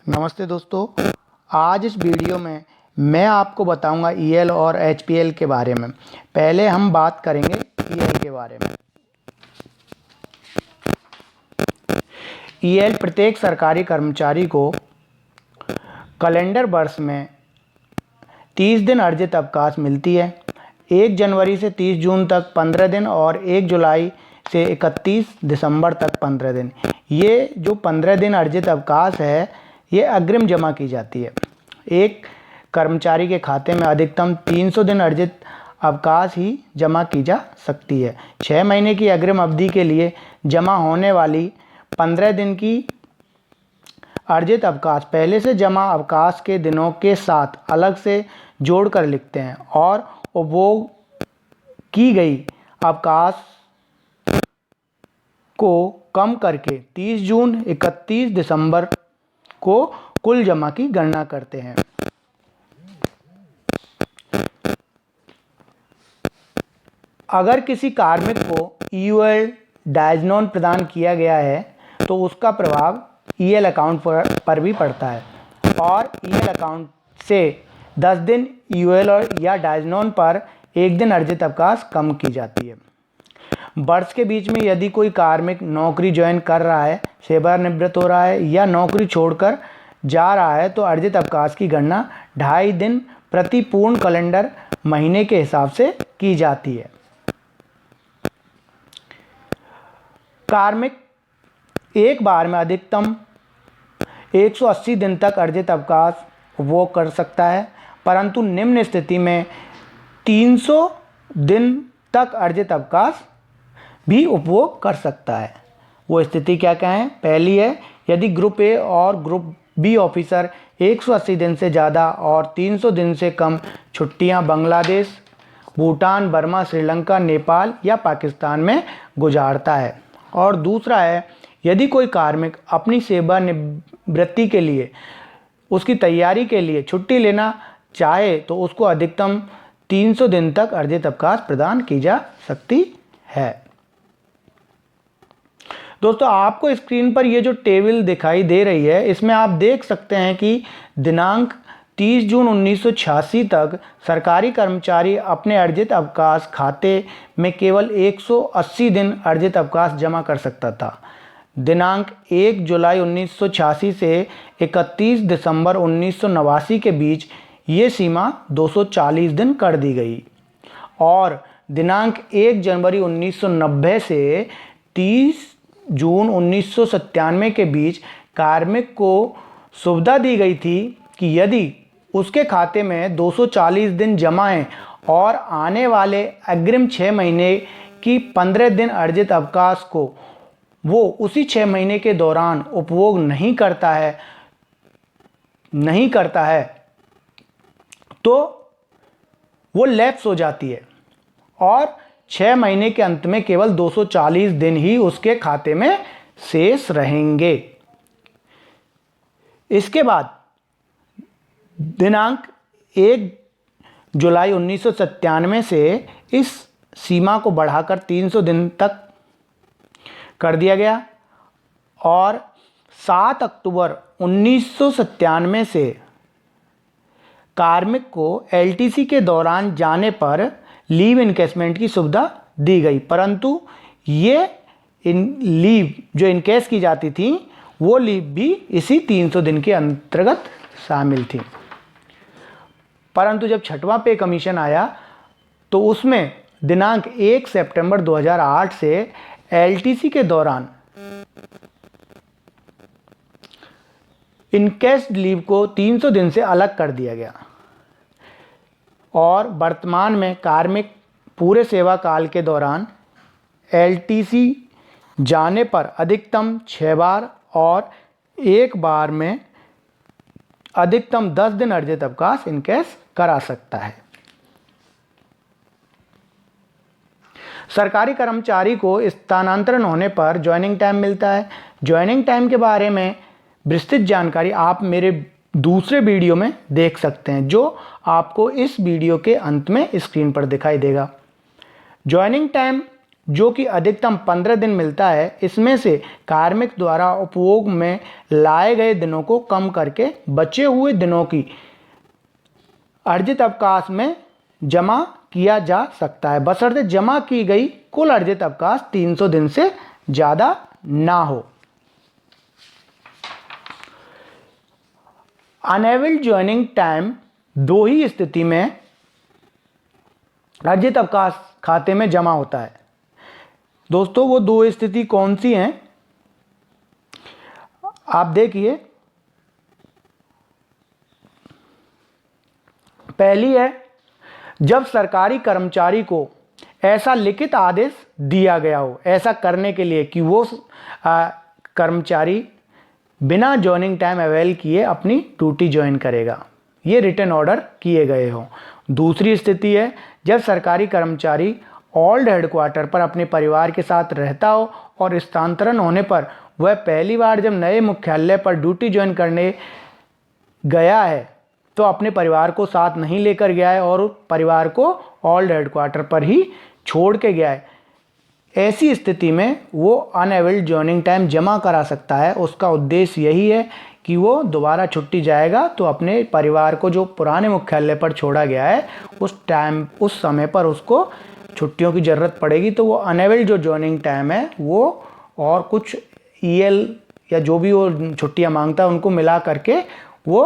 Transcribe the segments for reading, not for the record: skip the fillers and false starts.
नमस्ते दोस्तों। आज इस वीडियो में मैं आपको बताऊंगा ईएल और एचपीएल के बारे में। पहले हम बात करेंगे ईएल के बारे में। ईएल प्रत्येक सरकारी कर्मचारी को कैलेंडर वर्ष में 30 दिन अर्जित अवकाश मिलती है। 1 जनवरी से 30 जून तक 15 दिन और 1 जुलाई से 31 दिसंबर तक 15 दिन। ये जो 15 दिन अर्जित अवकाश है ये अग्रिम जमा की जाती है। एक कर्मचारी के खाते में अधिकतम 300 दिन अर्जित अवकाश ही जमा की जा सकती है। 6 महीने की अग्रिम अवधि के लिए जमा होने वाली 15 दिन की अर्जित अवकाश पहले से जमा अवकाश के दिनों के साथ अलग से जोड़कर लिखते हैं और उपभोग की गई अवकाश को कम करके 30 जून 31 दिसंबर को कुल जमा की गणना करते हैं। अगर किसी कार्मिक को ईयूएल डायजनोन प्रदान किया गया है तो उसका प्रभाव ईएल अकाउंट पर भी पड़ता है और ईएल अकाउंट से 10 दिन ईयूएल और या डायजनोन पर 1 दिन अर्जित अवकाश कम की जाती है। वर्ष के बीच में यदि कोई कार्मिक नौकरी ज्वाइन कर रहा है, सेवानिवृत्त हो रहा है या नौकरी छोड़कर जा रहा है तो अर्जित अवकाश की गणना 2.5 दिन प्रति पूर्ण कैलेंडर महीने के हिसाब से की जाती है। कार्मिक एक बार में अधिकतम 180 दिन तक अर्जित अवकाश उपभोग कर सकता है, परंतु निम्न स्थिति में 300 दिन तक अर्जित अवकाश भी उपभोग कर सकता है। वो स्थिति क्या क्या है? पहली है, यदि ग्रुप ए और ग्रुप बी ऑफिसर 180 दिन से ज़्यादा और 300 दिन से कम छुट्टियां बांग्लादेश, भूटान, बर्मा, श्रीलंका, नेपाल या पाकिस्तान में गुजारता है। और दूसरा है, यदि कोई कार्मिक अपनी सेवानिवृत्ति के लिए उसकी तैयारी के लिए छुट्टी लेना चाहे तो उसको अधिकतम 300 दिन तक अर्जित अवकाश प्रदान की जा सकती है। दोस्तों, आपको स्क्रीन पर ये जो टेबल दिखाई दे रही है इसमें आप देख सकते हैं कि दिनांक 30 जून 1986 तक सरकारी कर्मचारी अपने अर्जित अवकाश खाते में केवल 180 दिन अर्जित अवकाश जमा कर सकता था। दिनांक 1 जुलाई 1986 से 31 दिसंबर 1989 के बीच ये सीमा 240 दिन कर दी गई और दिनांक 1 जनवरी 1990 से 30 जून 1997 के बीच कार्मिक को सुविधा दी गई थी कि यदि उसके खाते में 240 दिन जमा हैं और आने वाले अग्रिम 6 महीने की 15 दिन अर्जित अवकाश को वो उसी 6 महीने के दौरान उपभोग नहीं करता है तो वो लैप्स हो जाती है और 6 महीने के अंत में केवल 240 दिन ही उसके खाते में शेष रहेंगे। इसके बाद दिनांक 1 जुलाई 1997 से इस सीमा को बढ़ाकर 300 दिन तक कर दिया गया और 7 अक्टूबर 1997 से कार्मिक को एलटीसी के दौरान जाने पर लीव इनकेसमेंट की सुविधा दी गई, परंतु ये लीव जो इनकेस की जाती थी वो लीव भी इसी 300 दिन के अंतर्गत शामिल थी। परंतु जब 6वां पे कमीशन आया तो उसमें दिनांक 1 सितंबर 2008 से एलटीसी के दौरान इनकेस्ड लीव को 300 दिन से अलग कर दिया गया और वर्तमान में कार्मिक पूरे सेवा काल के दौरान एलटीसी जाने पर अधिकतम 6 बार और एक बार में अधिकतम 10 दिन अर्जित अवकाश इनकेस करा सकता है। सरकारी कर्मचारी को स्थानांतरण होने पर ज्वाइनिंग टाइम मिलता है। ज्वाइनिंग टाइम के बारे में विस्तृत जानकारी आप मेरे दूसरे वीडियो में देख सकते हैं जो आपको इस वीडियो के अंत में स्क्रीन पर दिखाई देगा। ज्वाइनिंग टाइम जो कि अधिकतम 15 दिन मिलता है, इसमें से कार्मिक द्वारा उपभोग में लाए गए दिनों को कम करके बचे हुए दिनों की अर्जित अवकाश में जमा किया जा सकता है, बशर्ते जमा की गई कुल अर्जित अवकाश 300 दिन से ज़्यादा ना हो। अनएबल्ड ज्वाइनिंग टाइम दो ही स्थिति में अर्जित अवकाश खाते में जमा होता है। दोस्तों वो दो स्थिति कौन सी हैं, आप देखिए। पहली है जब सरकारी कर्मचारी को ऐसा लिखित आदेश दिया गया हो ऐसा करने के लिए कि वो कर्मचारी बिना ज्वाइनिंग टाइम अवेल किए अपनी ड्यूटी ज्वाइन करेगा, ये रिटन ऑर्डर किए गए हो। दूसरी स्थिति है जब सरकारी कर्मचारी ओल्ड हेडक्वार्टर पर अपने परिवार के साथ रहता हो और स्थानांतरण होने पर वह पहली बार जब नए मुख्यालय पर ड्यूटी ज्वाइन करने गया है तो अपने परिवार को साथ नहीं लेकर गया है और परिवार को ओल्ड हेडक्वार्टर पर ही छोड़ के गया है। ऐसी स्थिति में वो अनएबल्ड ज्वाइनिंग टाइम जमा करा सकता है। उसका उद्देश्य यही है कि वो दोबारा छुट्टी जाएगा तो अपने परिवार को जो पुराने मुख्यालय पर छोड़ा गया है उस समय पर उसको छुट्टियों की ज़रूरत पड़ेगी, तो वो अनएबल्ड जो ज्वाइनिंग टाइम है वो और कुछ ईएल या जो भी वो छुट्टियां मांगता है उनको मिला करके वो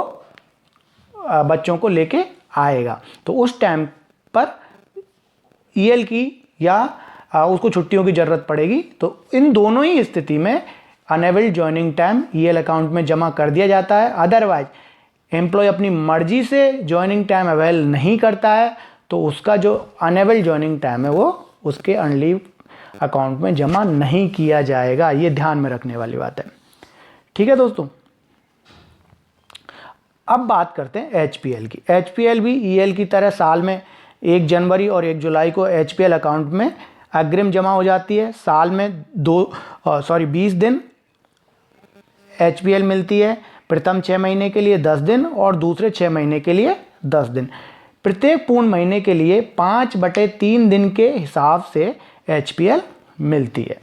बच्चों को लेके आएगा। तो उस टाइम पर ईएल की या उसको छुट्टियों की ज़रूरत पड़ेगी। तो इन दोनों ही स्थिति में अनएबल्ड ज्वाइनिंग टाइम ईएल अकाउंट में जमा कर दिया जाता है। अदरवाइज एम्प्लॉय अपनी मर्जी से ज्वाइनिंग टाइम अवेल नहीं करता है तो उसका जो अनएबल्ड ज्वाइनिंग टाइम है वो उसके अनलीव अकाउंट में जमा नहीं किया जाएगा। ये ध्यान में रखने वाली बात है। ठीक है दोस्तों, अब बात करते हैं एचपीएल की। एचपीएल भी ईएल की तरह साल में 1 जनवरी और 1 जुलाई को एचपीएल अकाउंट में अग्रिम जमा हो जाती है। साल में 20 दिन एचपीएल मिलती है। प्रथम 6 महीने के लिए 10 दिन और दूसरे 6 महीने के लिए 10 दिन। प्रत्येक पूर्ण महीने के लिए 5/3 दिन के हिसाब से एचपीएल मिलती है।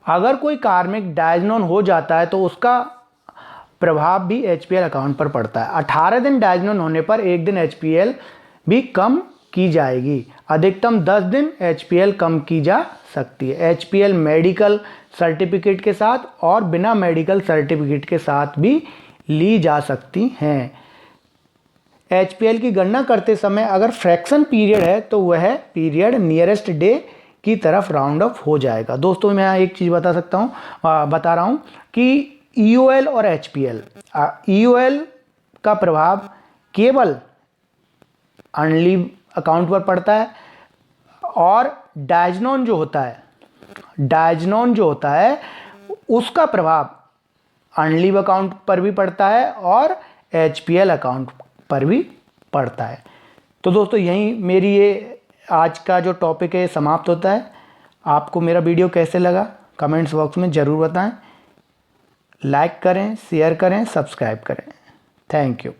अगर कोई कार्मिक डायजनोन हो जाता है तो उसका प्रभाव भी एचपीएल अकाउंट पर पड़ता है। 18 दिन डायजनोन होने पर 1 दिन एचपीएल भी कम की जाएगी। अधिकतम 10 दिन एचपीएल कम की जा सकती है। एचपीएल मेडिकल सर्टिफिकेट के साथ और बिना मेडिकल सर्टिफिकेट के साथ भी ली जा सकती हैं। एचपीएल की गणना करते समय अगर फ्रैक्शन पीरियड है तो वह पीरियड नियरेस्ट डे की तरफ राउंड अप हो जाएगा। दोस्तों मैं यहाँ एक चीज़ बता रहा हूँ कि ईओएल और एचपीएल, ईओएल का प्रभाव केवल अनलीव अकाउंट पर पड़ता है और डायजनोन जो होता है उसका प्रभाव अनलीव अकाउंट पर भी पड़ता है और एचपीएल अकाउंट पर भी पड़ता है। तो दोस्तों यहीं मेरी ये आज का जो टॉपिक है समाप्त होता है। आपको मेरा वीडियो कैसे लगा कमेंट्स बॉक्स में ज़रूर बताएं। लाइक करें, शेयर करें, सब्सक्राइब करें। Thank you.